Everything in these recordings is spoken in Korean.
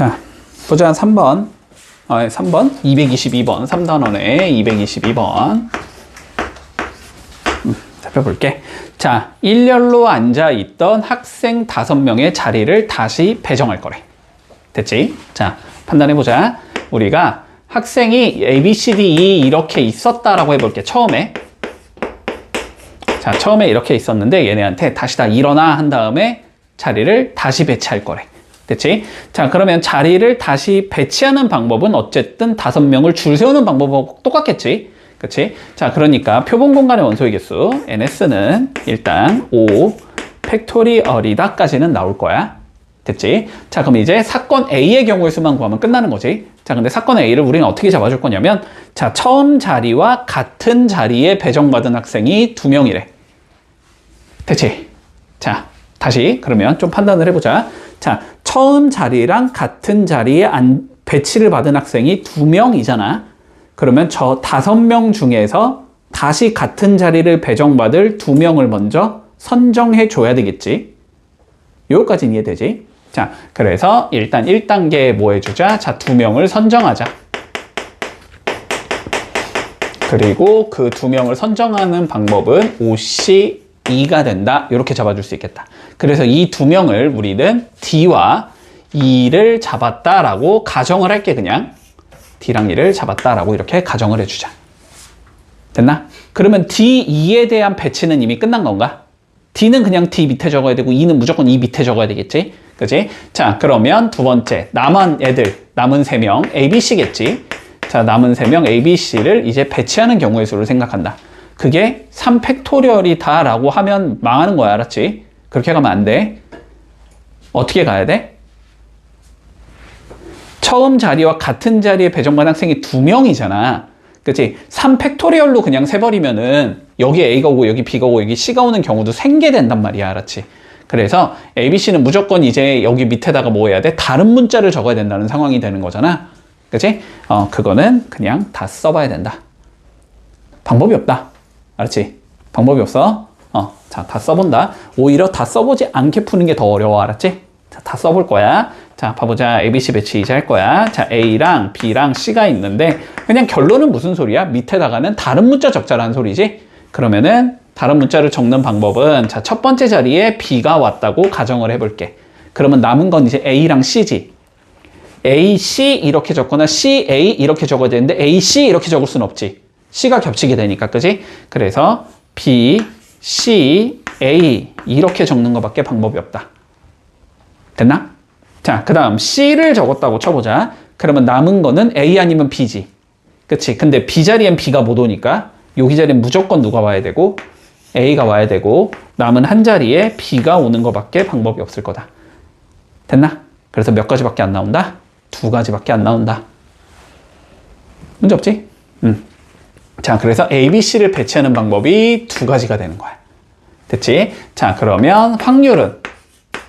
자, 보자. 3번. 3번? 222번. 3단원에 222번. 살펴볼게. 자, 일렬로 앉아있던 학생 5명의 자리를 다시 배정할 거래. 됐지? 자, 판단해보자. 우리가 학생이 A, B, C, D, E 이렇게 있었다라고 해볼게. 처음에. 자, 처음에 이렇게 있었는데 얘네한테 다시 다 일어나 한 다음에 자리를 다시 배치할 거래. 됐지? 자, 그러면 자리를 다시 배치하는 방법은 어쨌든 5명을 줄 세우는 방법하고 똑같겠지? 그치? 자, 그러니까 표본 공간의 원소의 개수 NS는 일단 5 팩토리얼이다까지는 나올 거야. 됐지? 자, 그럼 이제 사건 A의 경우의 수만 구하면 끝나는 거지. 자, 근데 사건 A를 우리는 어떻게 잡아줄 거냐면, 자, 처음 자리와 같은 자리에 배정받은 학생이 2명이래. 됐지? 자, 다시 그러면 좀 판단을 해보자. 자, 처음 자리랑 같은 자리에 배치를 받은 학생이 2명이잖아. 그러면 저 5명 중에서 다시 같은 자리를 배정받을 2명을 먼저 선정해 줘야 되겠지. 여기까지 이해되지? 자, 그래서 일단 1단계에 뭐 해주자? 자, 2명을 선정하자. 그리고 그 2명을 선정하는 방법은 OC2가 된다. 이렇게 잡아줄 수 있겠다. 그래서 이 2명을 우리는 D와 E를 잡았다라고 가정을 할게, 그냥. D랑 E를 잡았다라고 이렇게 가정을 해주자. 됐나? 그러면 D, E에 대한 배치는 이미 끝난 건가? D는 그냥 D 밑에 적어야 되고 E는 무조건 E 밑에 적어야 되겠지? 그치? 자, 그러면 두 번째 남은 애들, 남은 3명 A, B, C겠지? 자, 남은 3명 A, B, C를 이제 배치하는 경우의 수를 생각한다. 그게 3팩토리얼이다 라고 하면 망하는 거야, 알았지? 그렇게 가면 안 돼. 어떻게 가야 돼? 처음 자리와 같은 자리에 배정받은 학생이 2명이잖아. 그치? 3팩토리얼로 그냥 세버리면은 여기 A가 오고 여기 B가 오고 여기 C가 오는 경우도 생겨된단 말이야, 알았지? 그래서 A, B, C는 무조건 이제 여기 밑에다가 뭐 해야 돼? 다른 문자를 적어야 된다는 상황이 되는 거잖아. 그치? 그거는 그냥 다 써봐야 된다. 방법이 없다. 알았지? 방법이 없어. 자, 다 써본다. 오히려 다 써보지 않게 푸는 게 더 어려워, 알았지? 자, 다 써볼 거야. 자, 봐보자. A, B, C 배치 이제 할 거야. 자, A랑 B랑 C가 있는데 그냥 결론은 무슨 소리야? 밑에다가는 다른 문자 적자라는 소리지? 그러면은 다른 문자를 적는 방법은 자, 첫 번째 자리에 B가 왔다고 가정을 해볼게. 그러면 남은 건 이제 A랑 C지. A, C 이렇게 적거나 C, A 이렇게 적어야 되는데 A, C 이렇게 적을 순 없지. C가 겹치게 되니까, 그지? 그래서 B, C, A 이렇게 적는 것밖에 방법이 없다. 됐나? 자, 그 다음 C를 적었다고 쳐보자. 그러면 남은 거는 A 아니면 B지. 그치? 근데 B 자리엔 B가 못 오니까 여기 자리엔 무조건 누가 와야 되고 A가 와야 되고 남은 한 자리에 B가 오는 것밖에 방법이 없을 거다. 됐나? 그래서 몇 가지밖에 안 나온다? 2가지밖에 안 나온다. 문제 없지? 자, 그래서 A, B, C를 배치하는 방법이 2가지가 되는 거야. 됐지? 자, 그러면 확률은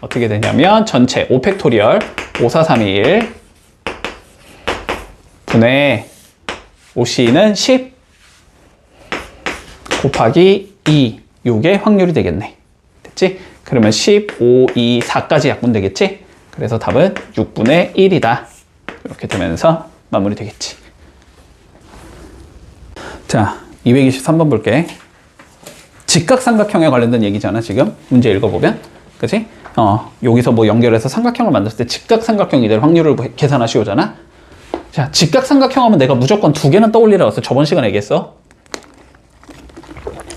어떻게 되냐면 전체 5팩토리얼 5, 4, 3, 2, 1 분의 OC는 10 곱하기 2 요게 확률이 되겠네. 됐지? 그러면 10, 5, 2, 4까지 약분 되겠지? 그래서 답은 6분의 1이다. 이렇게 되면서 마무리 되겠지. 자, 223번 볼게. 직각삼각형에 관련된 얘기잖아, 지금. 문제 읽어보면. 그치? 여기서 뭐 연결해서 삼각형을 만들었을 때 직각삼각형이 될 확률을 계산하시오잖아. 자, 직각삼각형 하면 내가 무조건 2개는 떠올리라고 했어. 저번 시간에 얘기했어.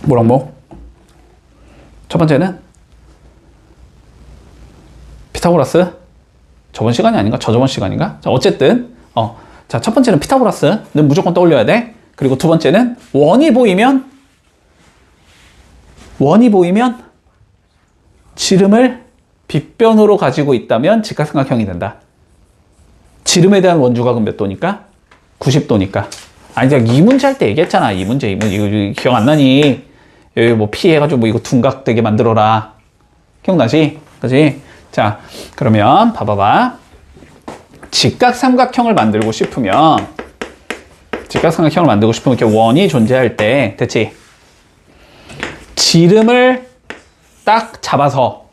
뭐랑 뭐? 첫 번째는 피타고라스. 저번 시간이 아닌가? 저저번 시간인가? 자, 어쨌든 자, 첫 번째는 피타고라스는 무조건 떠올려야 돼. 그리고 두 번째는 원이 보이면 지름을 빗변으로 가지고 있다면 직각삼각형이 된다. 지름에 대한 원주각은 몇 도니까? 90도니까. 아니, 제가 이 문제 할 때 얘기했잖아. 이 문제 이거 기억 안 나니? 여기 뭐 피해가지고 뭐 이거 둔각 되게 만들어라. 기억나지? 그지? 자, 그러면 봐봐봐. 직각삼각형을 만들고 싶으면 이렇게 원이 존재할 때, 됐지? 지름을 딱 잡아서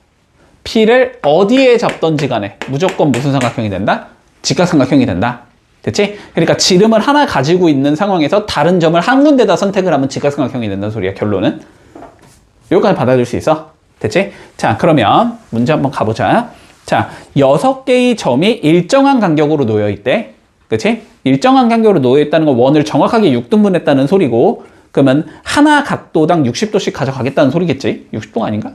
P를 어디에 잡던지 간에 무조건 무슨 삼각형이 된다? 직각삼각형이 된다. 됐지? 그러니까 지름을 하나 가지고 있는 상황에서 다른 점을 한 군데다 선택을 하면 직각삼각형이 된다는 소리야, 결론은. 여기까지 받아들일 수 있어? 됐지? 자, 그러면 문제 한번 가보자. 자, 6개의 점이 일정한 간격으로 놓여 있대. 그치? 일정한 간격으로 놓여 있다는 건 원을 정확하게 6등분했다는 소리고, 그러면 하나 각도당 60도씩 가져가겠다는 소리겠지? 60도 아닌가?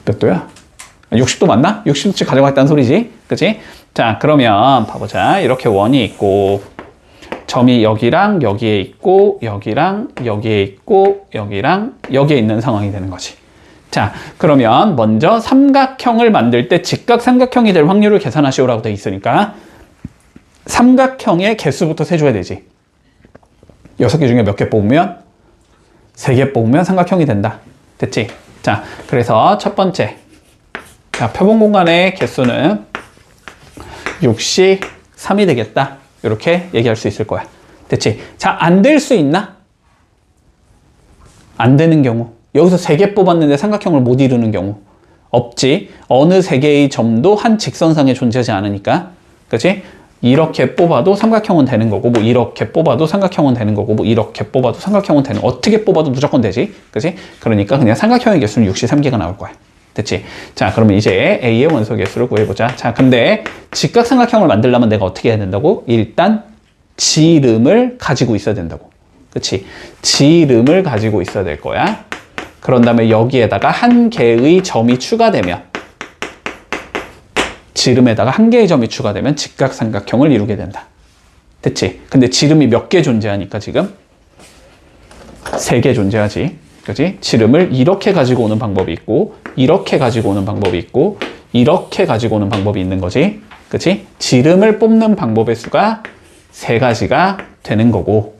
몇 도야? 60도 맞나? 60도씩 가져가겠다는 소리지? 그치? 자, 그러면 봐보자. 이렇게 원이 있고, 점이 여기랑 여기에 있고, 여기랑 여기에 있고, 여기랑 여기에 있는 상황이 되는 거지. 자, 그러면 먼저 삼각형을 만들 때 직각삼각형이 될 확률을 계산하시오라고 돼 있으니까 삼각형의 개수부터 세줘야 되지. 6개 중에 몇 개 뽑으면? 3개 뽑으면 삼각형이 된다. 됐지? 자, 그래서 첫 번째. 자, 표본 공간의 개수는 6시 3이 되겠다. 이렇게 얘기할 수 있을 거야. 됐지? 자, 안 될 수 있나? 안 되는 경우. 여기서 3개 뽑았는데 삼각형을 못 이루는 경우. 없지. 어느 3개의 점도 한 직선상에 존재하지 않으니까. 그치? 이렇게 뽑아도 삼각형은 되는 거고, 뭐 이렇게 뽑아도 삼각형은 되는 거고, 뭐 이렇게 뽑아도 삼각형은 되는, 어떻게 뽑아도 무조건 되지. 그치? 그러니까 그냥 삼각형의 개수는 6시 3개가 나올 거야. 됐지? 자, 그러면 이제 A의 원소 개수를 구해보자. 자, 근데 직각삼각형을 만들려면 내가 어떻게 해야 된다고? 일단 지름을 가지고 있어야 된다고. 그치? 지름을 가지고 있어야 될 거야. 그런 다음에 여기에다가 한 개의 점이 추가되면, 지름에다가 한 개의 점이 추가되면 직각삼각형을 이루게 된다. 됐지? 근데 지름이 몇 개 존재하니까 지금? 3개 존재하지. 그치? 지름을 이렇게 가지고 오는 방법이 있고, 이렇게 가지고 오는 방법이 있고, 이렇게 가지고 오는 방법이 있는 거지. 그치? 지름을 뽑는 방법의 수가 3가지가 되는 거고,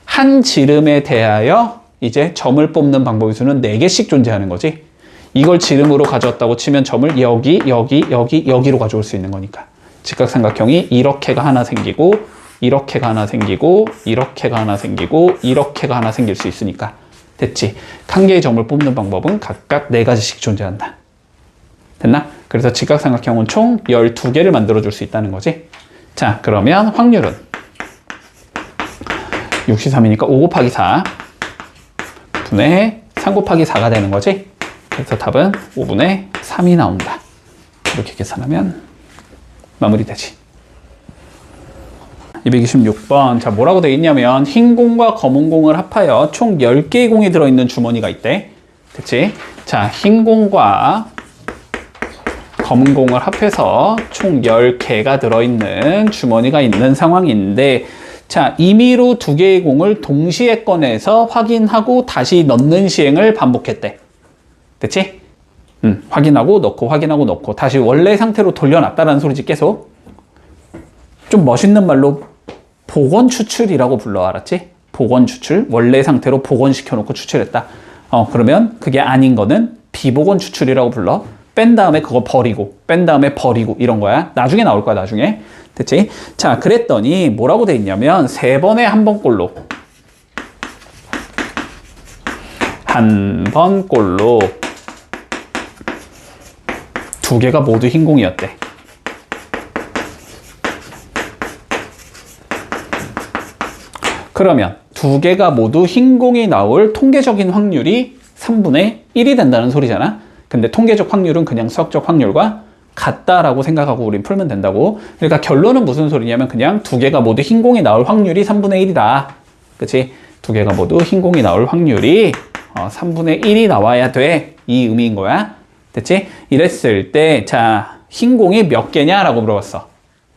한 지름에 대하여 이제 점을 뽑는 방법의 수는 4개씩 존재하는 거지. 이걸 지름으로 가져왔다고 치면 점을 여기, 여기, 여기, 여기로 가져올 수 있는 거니까. 직각삼각형이 이렇게가 하나 생기고, 이렇게가 하나 생기고, 이렇게가 하나 생기고, 이렇게가 하나 생길 수 있으니까. 됐지? 한 개의 점을 뽑는 방법은 각각 4가지씩 존재한다. 됐나? 그래서 직각삼각형은 총 12개를 만들어줄 수 있다는 거지. 자, 그러면 확률은 6시 3이니까 5 곱하기 4 분의 3 곱하기 4가 되는 거지. 그래서 답은 5분의 3이 나온다. 이렇게 계산하면 마무리되지. 226번. 자, 뭐라고 되어 있냐면 흰 공과 검은 공을 합하여 총 10개의 공이 들어있는 주머니가 있대. 됐지? 자, 흰 공과 검은 공을 합해서 총 10개가 들어있는 주머니가 있는 상황인데, 자, 임의로 2개의 공을 동시에 꺼내서 확인하고 다시 넣는 시행을 반복했대. 됐지? 확인하고 넣고 확인하고 넣고 다시 원래 상태로 돌려놨다라는 소리지. 계속 좀 멋있는 말로 복원 추출이라고 불러. 알았지? 복원 추출. 원래 상태로 복원시켜 놓고 추출했다. 그러면 그게 아닌 거는 비복원 추출이라고 불러. 뺀 다음에 그거 버리고, 뺀 다음에 버리고, 이런 거야. 나중에 나올 거야, 나중에. 됐지? 자, 그랬더니 뭐라고 돼 있냐면 3번에 한 번꼴로, 한 번꼴로 2개가 모두 흰 공이었대. 그러면 2개가 모두 흰 공이 나올 통계적인 확률이 3분의 1이 된다는 소리잖아. 근데 통계적 확률은 그냥 수학적 확률과 같다라고 생각하고 우린 풀면 된다고. 그러니까 결론은 무슨 소리냐면 그냥 2개가 모두 흰 공이 나올 확률이 3분의 1이다. 그치? 2개가 모두 흰 공이 나올 확률이 3분의 1이 나와야 돼. 이 의미인 거야. 됐지? 이랬을 때, 자, 흰 공이 몇 개냐라고 물어봤어.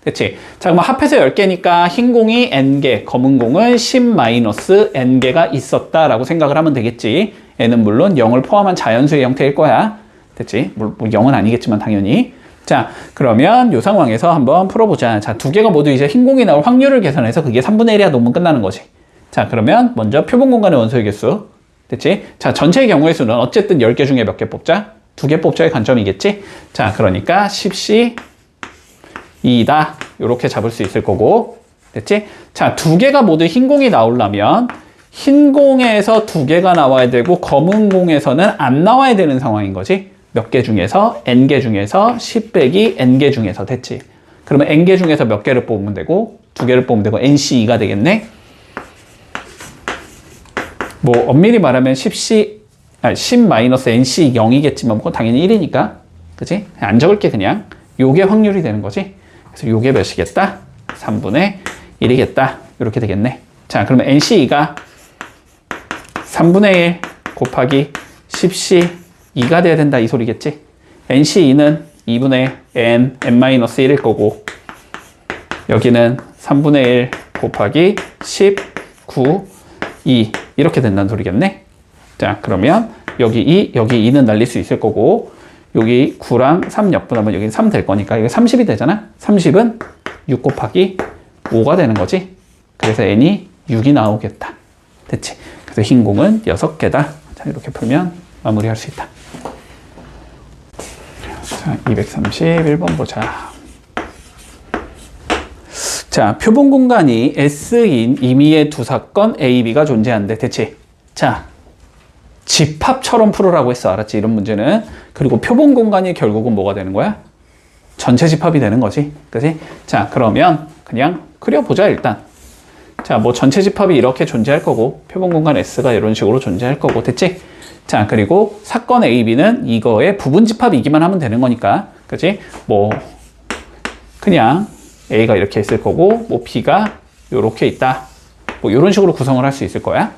됐지? 자, 그럼 합해서 10개니까 흰 공이 n개, 검은 공은 10-n개가 있었다라고 생각을 하면 되겠지. n은 물론 0을 포함한 자연수의 형태일 거야. 됐지? 뭐 0은 아니겠지만 당연히. 자, 그러면 이 상황에서 한번 풀어보자. 자, 2개가 모두 이제 흰 공이 나올 확률을 계산해서 그게 3분의 1이야 놓으면 끝나는 거지. 자, 그러면 먼저 표본 공간의 원소의 개수. 됐지? 자, 전체의 경우의 수는 어쨌든 10개 중에 몇 개 뽑자? 2개 뽑자의 관점이겠지? 자, 그러니까 10시 2다. 이렇게 잡을 수 있을 거고. 됐지? 자, 2개가 모두 흰 공이 나오려면 흰 공에서 2개가 나와야 되고 검은 공에서는 안 나와야 되는 상황인 거지. 몇 개 중에서 n개 중에서 10 빼기 n개 중에서 됐지. 그러면 n개 중에서 몇 개를 뽑으면 되고 2개를 뽑으면 되고 nc2가 되겠네. 뭐 엄밀히 말하면 10-nc 0이겠지만 그건 당연히 1이니까 그치? 안 적을게 그냥. 요게 확률이 되는 거지. 그래서 요게 몇이겠다? 3분의 1이겠다. 이렇게 되겠네. 자, 그러면 nc2가 3분의 1 곱하기 10c2가 돼야 된다 이 소리겠지. nc2는 2분의 n-1일 거고 여기는 3분의 1 곱하기 10, 9, 2 이렇게 된다는 소리겠네. 자, 그러면 여기 2, 여기 2는 날릴 수 있을 거고 여기 9랑 3 역분하면 여기 3 될 거니까 이게 30이 되잖아. 30은 6 곱하기 5가 되는 거지. 그래서 n이 6이 나오겠다. 됐지? 그래서 흰 공은 6개다. 자, 이렇게 풀면 마무리할 수 있다. 자, 231번 보자. 자, 표본 공간이 S인 임의의 두 사건 A, B가 존재한대. 됐지? 자, 집합처럼 풀으라고 했어. 알았지? 이런 문제는. 그리고 표본 공간이 결국은 뭐가 되는 거야? 전체 집합이 되는 거지. 그치? 자, 그러면 그냥 그려보자, 일단. 자, 뭐 전체 집합이 이렇게 존재할 거고, 표본 공간 S가 이런 식으로 존재할 거고, 됐지? 자, 그리고 사건 A, B는 이거의 부분 집합이기만 하면 되는 거니까. 그치? 뭐, 그냥 A가 이렇게 있을 거고, 뭐 B가 요렇게 있다. 뭐 이런 식으로 구성을 할 수 있을 거야.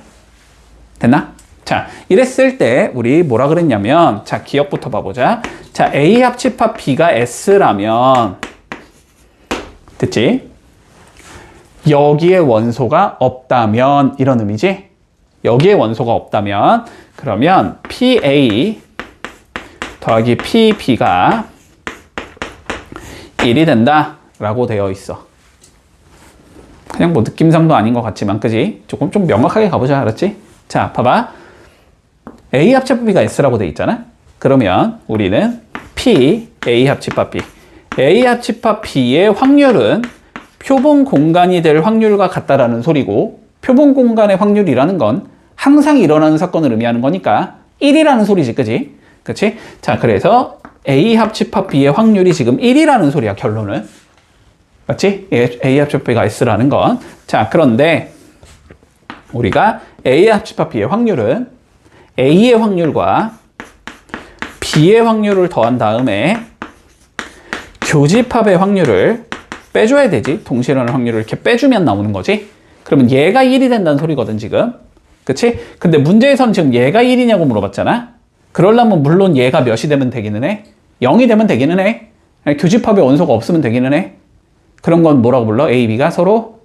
됐나? 자, 이랬을 때 우리 뭐라 그랬냐면, 자, 기억부터 봐보자. 자, A 합집합 B가 S라면, 됐지? 여기에 원소가 없다면, 이런 의미지? 여기에 원소가 없다면, 그러면 PA 더하기 PB가 1이 된다 라고 되어 있어. 그냥 뭐 느낌상도 아닌 것 같지만, 그지? 조금 좀 명확하게 가보자, 알았지? 자, 봐봐. A 합집합 B가 S라고 돼 있잖아? 그러면 우리는 P, A 합집합 B. A 합집합 B의 확률은 표본 공간이 될 확률과 같다라는 소리고, 표본 공간의 확률이라는 건 항상 일어나는 사건을 의미하는 거니까 1이라는 소리지, 그지? 그치? 자, 그래서 A 합집합 B의 확률이 지금 1이라는 소리야, 결론은. 맞지? A 합집합 B가 S라는 건. 자, 그런데 우리가 A 합집합 B의 확률은 A의 확률과 B의 확률을 더한 다음에 교집합의 확률을 빼줘야 되지. 동시에 일어나는 확률을 이렇게 빼주면 나오는 거지. 그러면 얘가 1이 된다는 소리거든, 지금. 그치? 근데 문제에서는 지금 얘가 1이냐고 물어봤잖아. 그러려면 물론 얘가 몇이 되면 되기는 해. 0이 되면 되기는 해. 교집합의 원소가 없으면 되기는 해. 그런 건 뭐라고 불러? A, B가 서로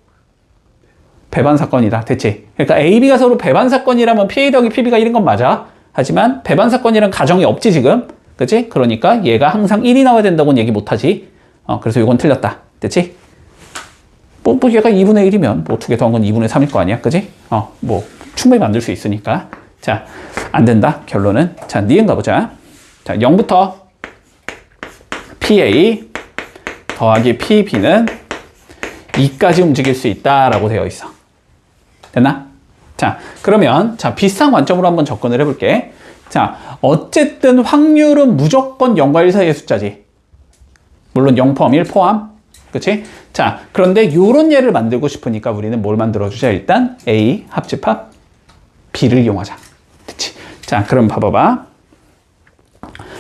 배반 사건이다. 됐지? 그러니까 A, B가 서로 배반 사건이라면 PA 더하기 PB가 1인 건 맞아. 하지만 배반 사건이란 가정이 없지, 지금. 그치? 그러니까 얘가 항상 1이 나와야 된다고는 얘기 못하지. 그래서 이건 틀렸다. 됐지? 뭐 얘가 2분의 1이면 뭐 2개 더한 건 2분의 3일 거 아니야? 그치? 뭐 충분히 만들 수 있으니까. 자, 안 된다. 결론은. 자, 니은 가보자. 자, 0부터 PA 더하기 PB는 2까지 움직일 수 있다라고 되어 있어. 됐나? 자, 그러면 자, 비슷한 관점으로 한번 접근을 해볼게. 자, 어쨌든 확률은 무조건 0과 1 사이의 숫자지. 물론 0 포함, 1 포함. 그치? 자, 그런데 요런 예를 만들고 싶으니까 우리는 뭘 만들어주자? 일단 A 합집합 B를 이용하자. 그치? 자, 그럼 봐봐봐.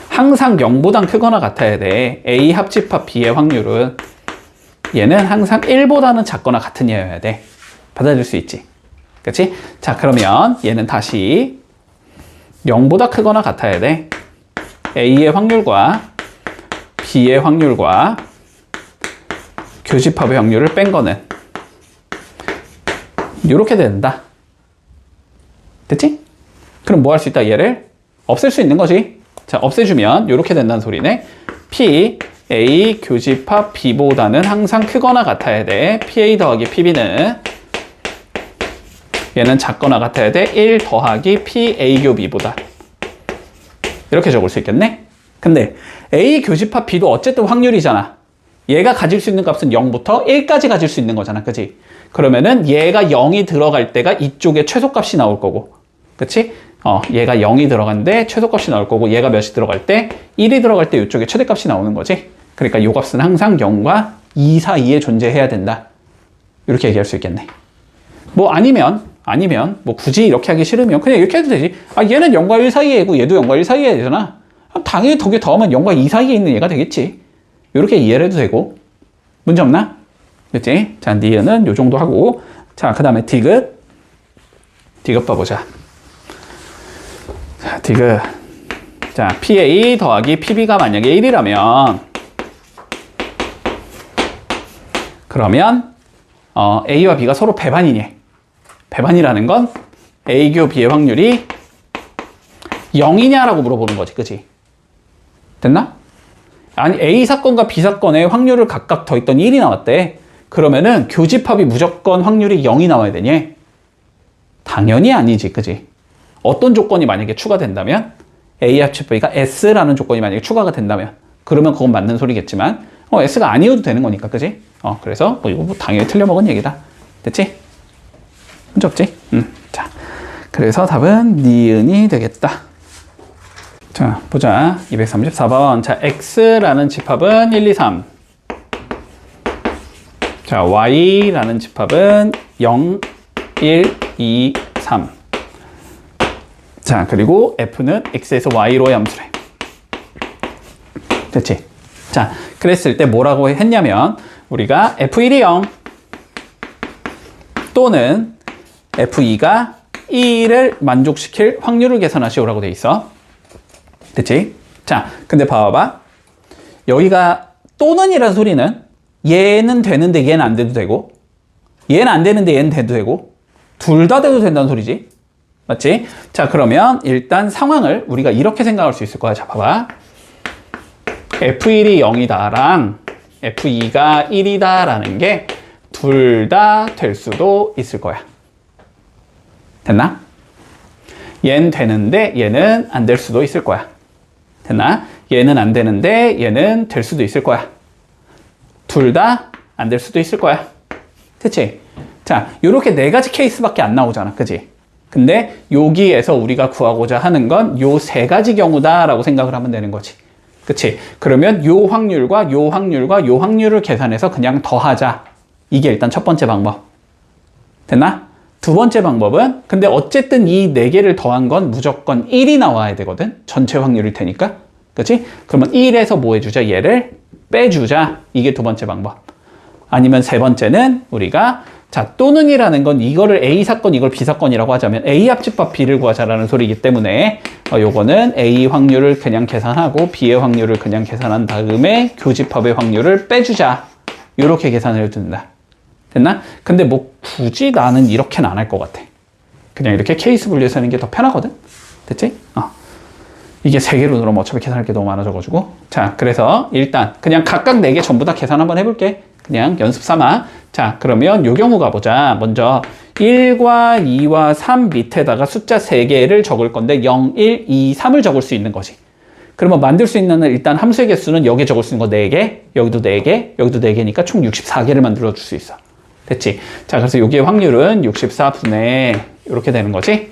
항상 0보단 크거나 같아야 돼. A 합집합 B의 확률은 얘는 항상 1보다는 작거나 같은 얘여야 돼. 받아들일 수 있지. 그치? 자, 그러면 얘는 다시 0보다 크거나 같아야 돼. A의 확률과 B의 확률과 교집합의 확률을 뺀 거는 이렇게 된다. 됐지? 그럼 뭐 할 수 있다? 얘를 없앨 수 있는 거지. 자, 없애주면 이렇게 된다는 소리네. P, A 교집합 B보다는 항상 크거나 같아야 돼. PA 더하기 PB는 얘는 작거나 같아야 돼. 1 더하기 PA 교 B보다. 이렇게 적을 수 있겠네. 근데 A 교집합 B도 어쨌든 확률이잖아. 얘가 가질 수 있는 값은 0부터 1까지 가질 수 있는 거잖아. 그치? 그러면은 얘가 0이 들어갈 때가 이쪽에 최소값이 나올 거고. 그치? 얘가 0이 들어간데 최소값이 나올 거고 얘가 몇이 들어갈 때 1이 들어갈 때 이쪽에 최대값이 나오는 거지. 그러니까 이 값은 항상 0과 2 사이에 존재해야 된다. 이렇게 얘기할 수 있겠네. 뭐 아니면 뭐 굳이 이렇게 하기 싫으면 그냥 이렇게 해도 되지. 얘는 0과 1 사이에 있고 얘도 0과 1 사이에 되잖아. 당연히 두 개 더하면 0과 2 사이에 있는 얘가 되겠지. 이렇게 이해를 해도 되고. 문제 없나? 그치? 자, 니은은 요 정도 하고. 자, 그 다음에 디귿 봐보자. 자, 디귿. 자, PA 더하기 PB가 만약에 1이라면 그러면 A와 B가 서로 배반이니. 배반이라는 건 A교 B의 확률이 0이냐라고 물어보는 거지. 그치? 됐나? 아니, A 사건과 B 사건의 확률을 각각 더했더니 1이 나왔대. 그러면은 교집합이 무조건 확률이 0이 나와야 되니? 당연히 아니지. 그치? 어떤 조건이 만약에 추가된다면 A 합집 B가 S라는 조건이 만약에 추가가 된다면 그러면 그건 맞는 소리겠지만 S가 아니어도 되는 거니까. 그치? 그래서 이거 뭐 당연히 틀려먹은 얘기다. 됐지? 문제 없지? 자, 그래서 답은 니은이 되겠다. 자, 보자. 234번. 자, X라는 집합은 1, 2, 3. 자, Y라는 집합은 0, 1, 2, 3. 자, 그리고 F는 X에서 Y로의 함수래. 됐지? 자, 그랬을 때 뭐라고 했냐면 우리가 F1이 0 또는 F2가 1을 만족시킬 확률을 계산하시오라고 돼 있어. 됐지? 자, 근데 봐봐. 여기가 또는이라는 소리는 얘는 되는데 얘는 안 돼도 되고 얘는 안 되는데 얘는 돼도 되고 둘 다 돼도 된다는 소리지. 맞지? 자, 그러면 일단 상황을 우리가 이렇게 생각할 수 있을 거야. 자, 봐봐. F1이 0이다랑 F2가 1이다라는 게 둘 다 될 수도 있을 거야. 됐나? 얘는 되는데 얘는 안 될 수도 있을 거야. 됐나? 얘는 안 되는데 얘는 될 수도 있을 거야. 둘 다 안 될 수도 있을 거야. 그치? 자, 요렇게 네 가지 케이스밖에 안 나오잖아. 그치? 근데 여기에서 우리가 구하고자 하는 건 요 세 가지 경우다라고 생각을 하면 되는 거지. 그치? 그러면 요 확률과 요 확률과 요 확률을 계산해서 그냥 더하자. 이게 일단 첫 번째 방법. 됐나? 두 번째 방법은 근데 어쨌든 이 네 개를 더한 건 무조건 1이 나와야 되거든. 전체 확률일 테니까. 그치? 그러면 1에서 뭐 해주자? 얘를 빼주자. 이게 두 번째 방법. 아니면 세 번째는 우리가 자, 또는이라는 건 이거를 A 사건, 이걸 B 사건이라고 하자면 A 합집합 B를 구하자라는 소리이기 때문에 요거는 A 확률을 그냥 계산하고 B의 확률을 그냥 계산한 다음에 교집합의 확률을 빼주자. 요렇게 계산을 해도 된다. 됐나? 근데 뭐 굳이 나는 이렇게는 안 할 것 같아. 그냥 이렇게 케이스 분류해서 하는 게 더 편하거든? 됐지? 이게 세 개로 들어오면 어차피 계산할 게 너무 많아져가지고. 자, 그래서 일단 그냥 각각 네 개 전부 다 계산 한번 해볼게. 그냥 연습 삼아. 자, 그러면 요 경우 가보자. 먼저 1과 2와 3 밑에다가 숫자 3개를 적을 건데 0, 1, 2, 3을 적을 수 있는 거지. 그러면 만들 수 있는 일단 함수의 개수는 여기에 적을 수 있는 거 4개, 여기도 4개, 여기도 4개니까 총 64개를 만들어 줄 수 있어. 됐지? 자, 그래서 여기의 확률은 64분의 이렇게 되는 거지.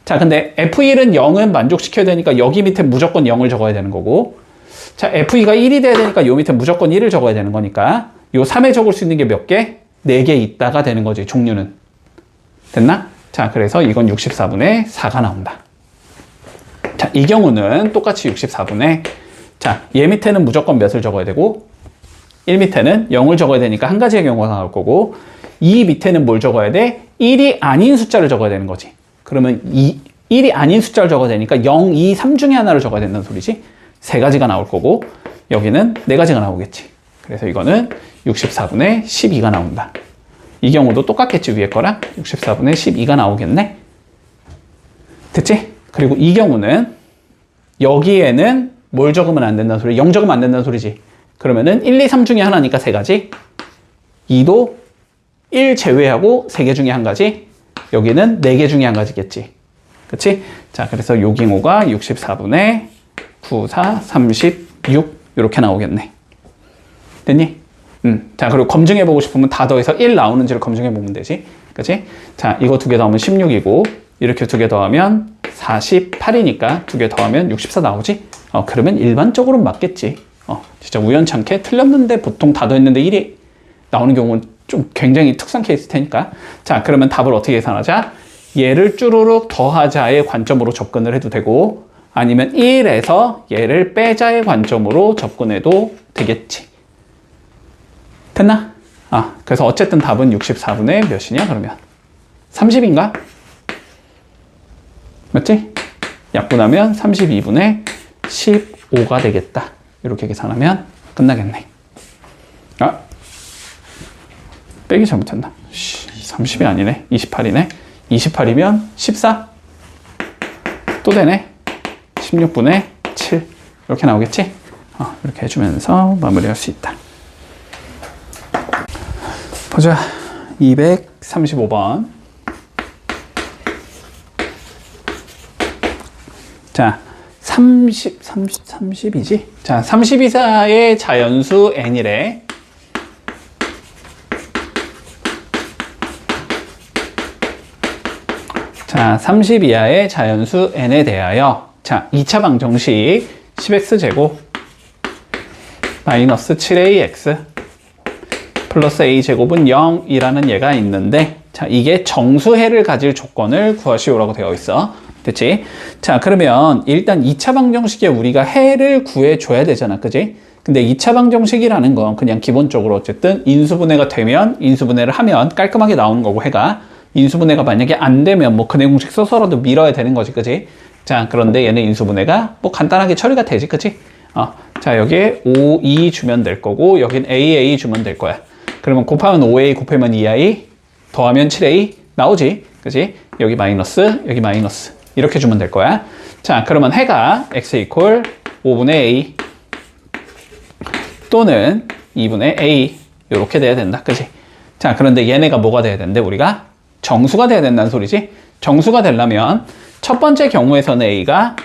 자, 근데 F1은 0은 만족시켜야 되니까 여기 밑에 무조건 0을 적어야 되는 거고, 자, F2가 1이 돼야 되니까 요 밑에 무조건 1을 적어야 되는 거니까 요 3에 적을 수 있는 게 몇 개? 4개 있다가 되는 거지, 종류는. 됐나? 자, 그래서 이건 64분의 4가 나온다. 자, 이 경우는 똑같이 64분의 자, 얘 밑에는 무조건 몇을 적어야 되고 1 밑에는 0을 적어야 되니까 한 가지의 경우가 나올 거고 2 밑에는 뭘 적어야 돼? 1이 아닌 숫자를 적어야 되는 거지. 그러면 1이 아닌 숫자를 적어야 되니까 0, 2, 3 중에 하나를 적어야 된다는 소리지. 세 가지가 나올 거고 여기는 네 가지가 나오겠지. 그래서 이거는 64분의 12가 나온다. 이 경우도 똑같겠지. 위에 거랑 64분의 12가 나오겠네. 됐지? 그리고 이 경우는 여기에는 뭘 적으면 안 된다는 소리? 0 적으면 안 된다는 소리지. 그러면은 1, 2, 3 중에 하나니까 세 가지. 2도 1 제외하고 3개 중에 한 가지. 여기는 4개 중에 한 가지겠지. 그치? 자, 그래서 요 경우가 64분의 9, 4, 36 이렇게 나오겠네. 됐니? 자, 그리고 검증해보고 싶으면 다 더해서 1 나오는지를 검증해보면 되지. 그치? 자, 이거 2개 더하면 16이고 이렇게 2개 더하면 48이니까 두 개 더하면 64 나오지? 그러면 일반적으로 맞겠지. 진짜 우연찮게 틀렸는데 보통 다 더했는데 1이 나오는 경우는 좀 굉장히 특수한 케이스 테니까. 자, 그러면 답을 어떻게 계산하자? 얘를 쭈루룩 더하자의 관점으로 접근을 해도 되고, 아니면 1에서 얘를 빼자의 관점으로 접근해도 되겠지. 됐나? 그래서 어쨌든 답은 64분의 몇이냐, 그러면? 30인가? 맞지? 약분하면 32분의 15가 되겠다. 이렇게 계산하면 끝나겠네. 빼기 잘못했나? 30이 아니네. 28이네. 28이면 14? 또 되네. 16분의 7. 이렇게 나오겠지? 이렇게 해주면서 마무리할 수 있다. 보자. 235번. 자, 30이지? 자, 30 이상의 자연수 n이래. 자, 30 이하의 자연수 n에 대하여, 자, 2차 방정식 10x제곱 마이너스 7ax 플러스 a제곱은 0이라는 얘가 있는데, 자, 이게 정수해를 가질 조건을 구하시오라고 되어 있어. 됐지? 자, 그러면 일단 2차 방정식에 우리가 해를 구해줘야 되잖아. 그지? 근데 2차 방정식이라는 건 그냥 기본적으로 어쨌든 인수분해가 되면, 인수분해를 하면 깔끔하게 나오는 거고, 해가 인수분해가 만약에 안 되면 뭐 근해 공식 써서라도 밀어야 되는 거지. 그지? 자, 그런데 얘는 인수분해가 뭐 간단하게 처리가 되지. 그지? 자, 여기에 5, 2 주면 될 거고, 여긴 a 주면 될 거야. 그러면 곱하면 5a, 곱하면 2i, 더하면 7a 나오지. 그지? 여기 마이너스, 여기 마이너스. 이렇게 주면 될 거야. 자, 그러면 해가 x 이퀄 5분의 a 또는 2분의 a 이렇게 돼야 된다. 그지? 자, 그런데 얘네가 뭐가 돼야 되는데 우리가 정수가 돼야 된다는 소리지. 정수가 되려면 첫 번째 경우에서는 a가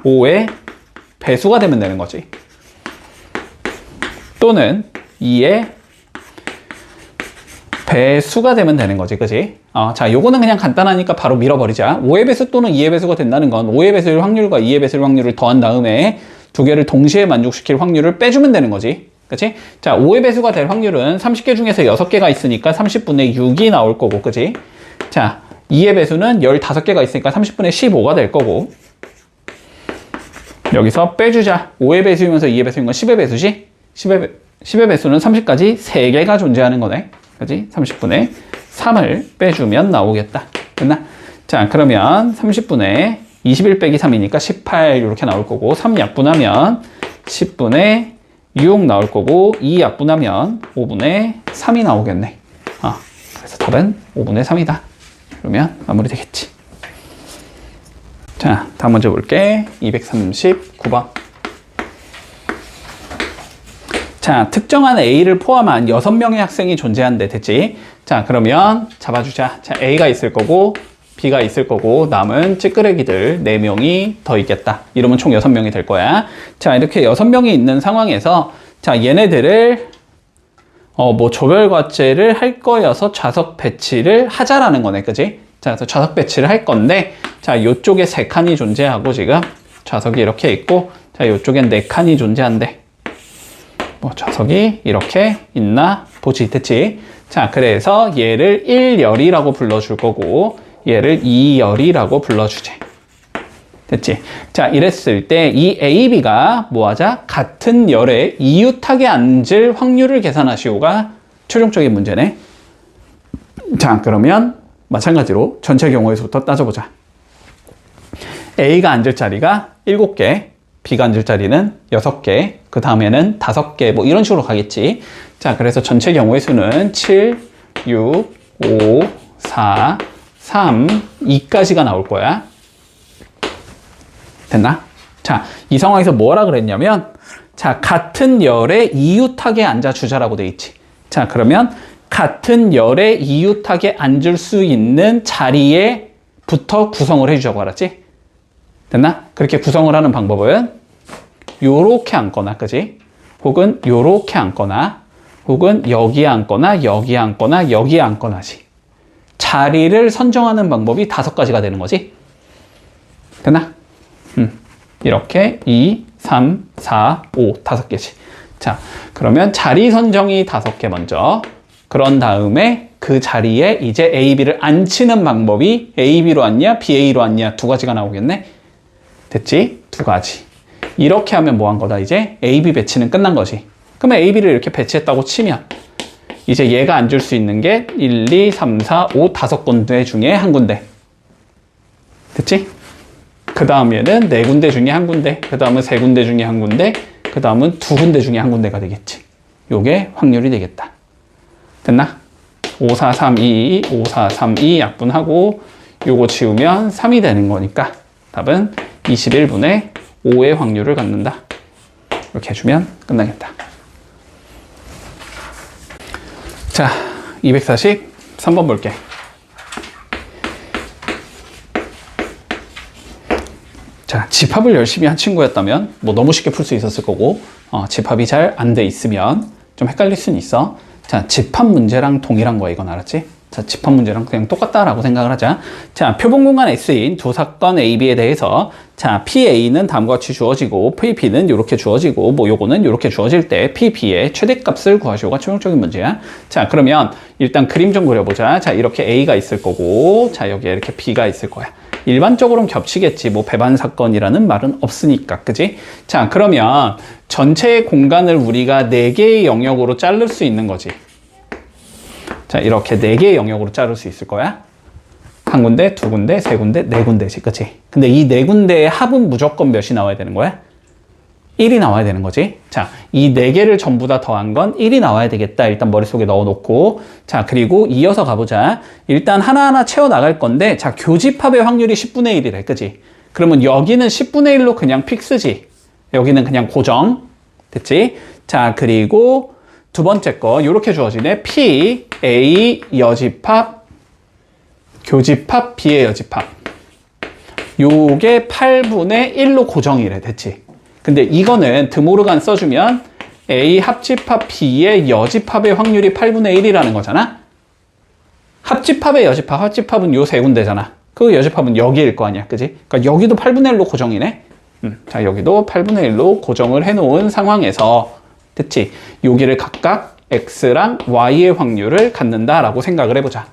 5의 배수가 되면 되는 거지. 또는 2의 배수가 되면 되는 거지. 그지? 자, 요거는 그냥 간단하니까 바로 밀어버리자. 5의 배수 또는 2의 배수가 된다는 건 5의 배수일 확률과 2의 배수일 확률을 더한 다음에 두 개를 동시에 만족시킬 확률을 빼주면 되는 거지. 그치? 자, 5의 배수가 될 확률은 30개 중에서 6개가 있으니까 30분의 6이 나올 거고, 그치? 자, 2의 배수는 15개가 있으니까 30분의 15가 될 거고, 여기서 빼주자. 5의 배수이면서 2의 배수인 건 10의 배수지? 10의 배수는 30까지 3개가 존재하는 거네. 그치? 30분의 3을 빼주면 나오겠다. 됐나? 자, 그러면 30분의 21 빼기 3이니까 18 이렇게 나올 거고, 3 약분하면 10분의 6 나올 거고, 2 약분하면 5분의 3이 나오겠네. 그래서 답은 5분의 3이다. 그러면 마무리 되겠지. 자, 다음 문제 볼게. 239번. 자, 특정한 A를 포함한 6명의 학생이 존재한대. 됐지? 자, 그러면 잡아주자. 자, A가 있을 거고, B가 있을 거고, 남은 찌끄레기들 4명이 더 있겠다. 이러면 총 6명이 될 거야. 자, 이렇게 6명이 있는 상황에서, 자, 얘네들을, 뭐, 조별과제를 할 거여서 좌석 배치를 하자라는 거네. 그지? 자, 그래서 좌석 배치를 할 건데, 자, 요쪽에 3칸이 존재하고, 지금, 좌석이 이렇게 있고, 자, 요쪽엔 4칸이 존재한대. 뭐 좌석이 이렇게 있나 보지. 됐지? 자, 그래서 얘를 1열이라고 불러줄 거고 얘를 2열이라고 불러주지. 됐지? 자, 이랬을 때 이 A, B가 뭐하자? 같은 열에 이웃하게 앉을 확률을 계산하시오가 최종적인 문제네. 자, 그러면 마찬가지로 전체 경우에서부터 따져보자. A가 앉을 자리가 7개, B가 앉을 자리는 6개, 그 다음에는 5개, 뭐 이런 식으로 가겠지. 자, 그래서 전체 경우의 수는 7, 6, 5, 4, 3, 2까지가 나올 거야. 됐나? 자, 이 상황에서 뭐라 그랬냐면, 자, 같은 열에 이웃하게 앉아주자라고 돼 있지. 자, 그러면 같은 열에 이웃하게 앉을 수 있는 자리에부터 구성을 해주자고 알았지? 됐나? 그렇게 구성을 하는 방법은 요렇게 앉거나, 그지? 혹은 요렇게 앉거나, 혹은 여기에 앉거나, 여기에 앉거나, 여기에 앉거나지. 자리를 선정하는 방법이 5가지가 되는 거지. 됐나? 이렇게 2, 3, 4, 5 5개지. 자, 그러면 자리 선정이 5개 먼저. 그런 다음에 그 자리에 이제 A, B를 안 치는 방법이 A, B로 왔냐, B, A로 왔냐 2가지가 나오겠네. 됐지? 2가지. 이렇게 하면 뭐 한 거다 이제? A, B 배치는 끝난 거지. 그러면 A, B를 이렇게 배치했다고 치면 이제 얘가 앉을 수 있는 게 1, 2, 3, 4, 5 5군데 중에 한 군데. 됐지? 그 다음에는 4군데 중에 한 군데, 그 다음은 3군데 중에 한 군데, 그 다음은 2군데 중에 한 군데가 되겠지. 요게 확률이 되겠다. 됐나? 5, 4, 3, 2, 5, 4, 3, 2 약분하고 요거 지우면 3이 되는 거니까 답은 21분의 5의 확률을 갖는다. 이렇게 해주면 끝나겠다. 자, 243번 볼게. 자, 집합을 열심히 한 친구였다면 뭐 너무 쉽게 풀 수 있었을 거고 집합이 잘 안 돼 있으면 좀 헷갈릴 수는 있어. 자, 집합 문제랑 동일한 거야 이건 알았지? 자, 집합 문제랑 그냥 똑같다라고 생각을 하자. 자, 표본 공간 S인 두 사건 A, B에 대해서 자, PA는 다음과 같이 주어지고 PB는 이렇게 주어지고 뭐 요거는 이렇게 주어질 때 PB의 최대값을 구하시오가 최종적인 문제야. 자, 그러면 일단 그림 좀 그려보자. 자, 이렇게 A가 있을 거고 자, 여기에 이렇게 B가 있을 거야. 일반적으로는 겹치겠지. 뭐 배반 사건이라는 말은 없으니까. 그지? 자, 그러면 전체의 공간을 우리가 4개의 영역으로 자를 수 있는 거지. 자, 이렇게 4개의 영역으로 자를 수 있을 거야. 한 군데, 2군데, 3군데, 4군데지. 그치? 근데 이 4군데의 합은 무조건 몇이 나와야 되는 거야? 1이 나와야 되는 거지. 자, 이 4개를 전부 다 더한 건 1이 나와야 되겠다. 일단 머릿속에 넣어놓고. 자, 그리고 이어서 가보자. 일단 하나하나 채워나갈 건데, 자, 교집합의 확률이 10분의 1이래. 그치? 그러면 여기는 10분의 1로 그냥 픽스지. 여기는 그냥 고정. 됐지? 자, 그리고 두 번째 거, 요렇게 주어지네. P, A, 여집합, 교집합, B의 여집합. 요게 8분의 1로 고정이래. 됐지? 근데 이거는 드모르간 써주면 A 합집합 B의 여집합의 확률이 8분의 1이라는 거잖아? 합집합의 여집합, 합집합은 요 3군데잖아. 그 여집합은 여기일 거 아니야. 그지? 그러니까 여기도 8분의 1로 고정이네. 자, 여기도 8분의 1로 고정을 해놓은 상황에서 됐지? 여기를 각각 X랑 Y의 확률을 갖는다라고 생각을 해보자.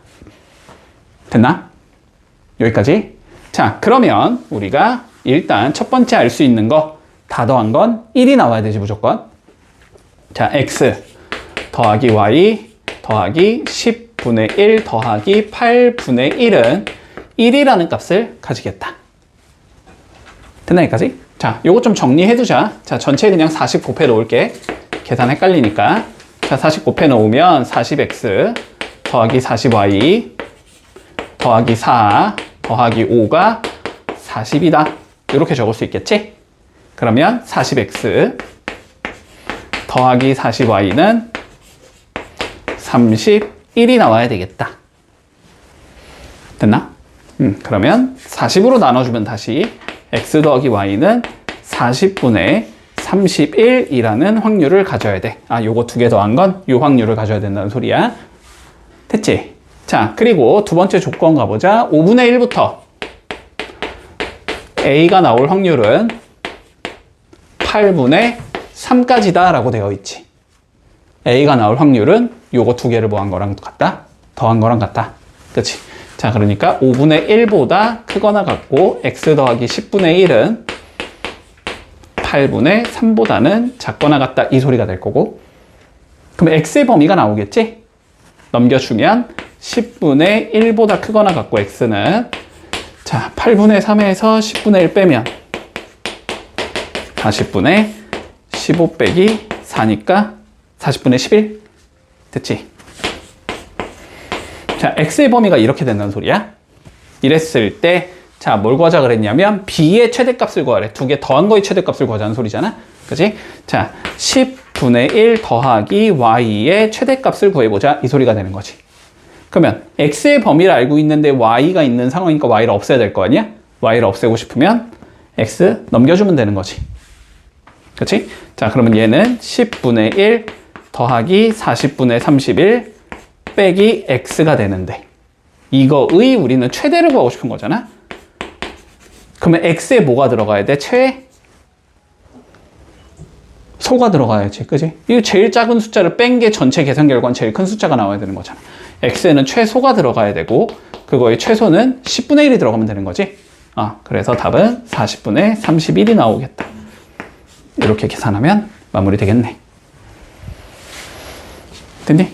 됐나? 여기까지? 자, 그러면 우리가 일단 첫 번째 알 수 있는 거 다 더한 건 1이 나와야 되지 무조건. 자, X 더하기 Y 더하기 10분의 1 더하기 8분의 1은 1이라는 값을 가지겠다. 됐나 여기까지? 자, 요거 좀 정리해두자. 자, 전체 그냥 40 곱해 놓을게. 계산 헷갈리니까. 자, 40 곱해 놓으면 40X 더하기 40Y 더하기 4 더하기 5가 40이다. 이렇게 적을 수 있겠지? 그러면 40X 더하기 40Y는 31이 나와야 되겠다. 됐나? 그러면 40으로 나눠주면 다시 X 더하기 Y는 40분의 31이라는 확률을 가져야 돼. 아, 요거 2개 더한 건 요 확률을 가져야 된다는 소리야. 됐지? 자, 그리고 두 번째 조건 가보자. 5분의 1부터 A가 나올 확률은 8분의 3까지다 라고 되어 있지. A가 나올 확률은 요거 2개를 뭐 한 거랑 같다? 더한 거랑 같다. 그치? 자, 그러니까 5분의 1보다 크거나 같고 X 더하기 10분의 1은 8분의 3보다는 작거나 같다 이 소리가 될 거고, 그럼 X의 범위가 나오겠지? 넘겨주면 10분의 1보다 크거나 같고 X는 자, 8분의 3에서 10분의 1 빼면 40분의 15 빼기 4니까 40분의 11 됐지? 자, X의 범위가 이렇게 된다는 소리야. 이랬을 때 자, 뭘 구하자 그랬냐면 B의 최대값을 구하래. 2개 더한 거의 최대값을 구하자는 소리잖아. 그치? 자, 10분의 1 더하기 Y의 최대값을 구해보자 이 소리가 되는 거지. 그러면 X의 범위를 알고 있는데 Y가 있는 상황이니까 Y를 없애야 될 거 아니야? Y를 없애고 싶으면 X 넘겨주면 되는 거지. 그치? 자, 그러면 얘는 10분의 1 더하기 40분의 31 빼기 X가 되는데 이거의 우리는 최대를 구하고 싶은 거잖아? 그러면 x에 뭐가 들어가야 돼? 소가 들어가야지. 그지? 이 제일 작은 숫자를 뺀 게 전체 계산 결과는 제일 큰 숫자가 나와야 되는 거잖아. x에는 최소가 들어가야 되고 그거의 최소는 10분의 1이 들어가면 되는 거지. 그래서 답은 40분의 31이 나오겠다. 이렇게 계산하면 마무리 되겠네. 됐니?